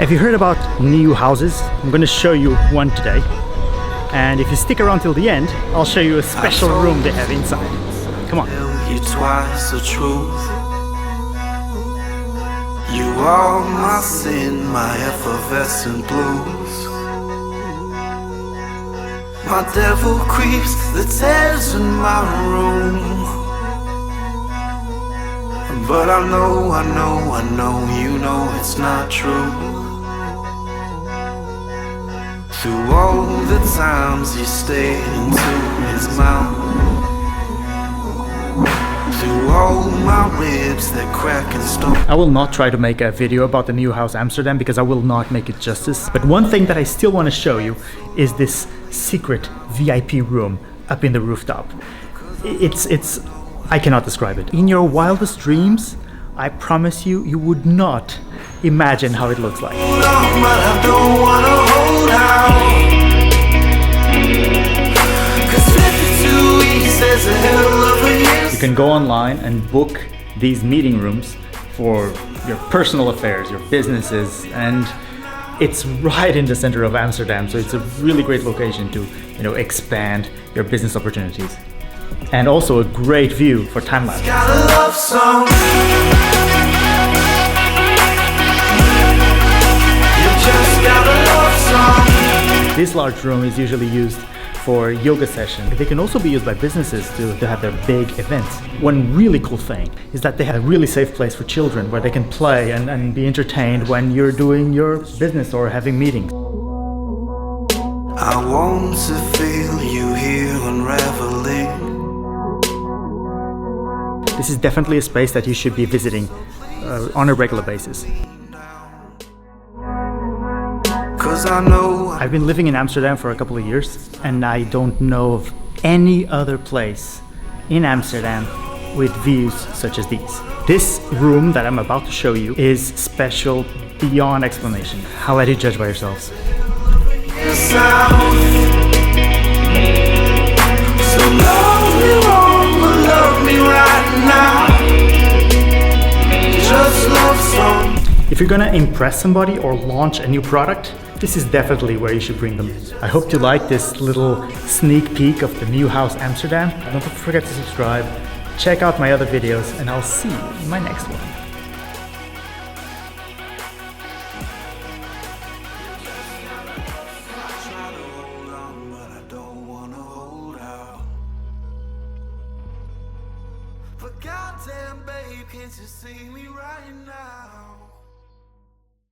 Have you heard about NIO houses? I'm going to show you one today. And if you stick around till the end, I'll show you a special room they have inside. Come on. You twice the truth. You are my sin, my effervescent blues. My devil creeps the tears in my room. But I know, you know it's not true. Through all the times you stayed into his mouth, through all my ribs that crack and stone. I will not try to make a video about the NIO House Amsterdam because I will not make it justice. But one thing that I still want to show you is this secret VIP room up in the rooftop. It's I cannot describe it. In your wildest dreams, I promise you, you would not imagine how it looks like. Hold on, but I don't wanna hold out. 'Cause 52 weeks is a hell of a year. You can go online and book these meeting rooms for your personal affairs, your businesses, and it's right in the center of Amsterdam, so it's a really great location to, expand your business opportunities. And also a great view for time lapse. Got a love song. You just got a love song. This large room is usually used for yoga sessions. They can also be used by businesses to have their big events. One really cool thing is that they have a really safe place for children where they can play and be entertained when you're doing your business or having meetings. I want to feel you here unraveling. This is definitely a space that you should be visiting on a regular basis. 'Cause I know I've been living in Amsterdam for a couple of years, and I don't know of any other place in Amsterdam with views such as these. This room that I'm about to show you is special beyond explanation. I'll let you judge by yourselves. it's out. So love me wrong, but love me right now. Just love song. If you're gonna impress somebody or launch a new product, this is definitely where you should bring them. I hope you like this little sneak peek of the NIO House Amsterdam. Don't forget to subscribe, check out my other videos, and I'll see you in my next one. But goddamn babe, can't you see me right?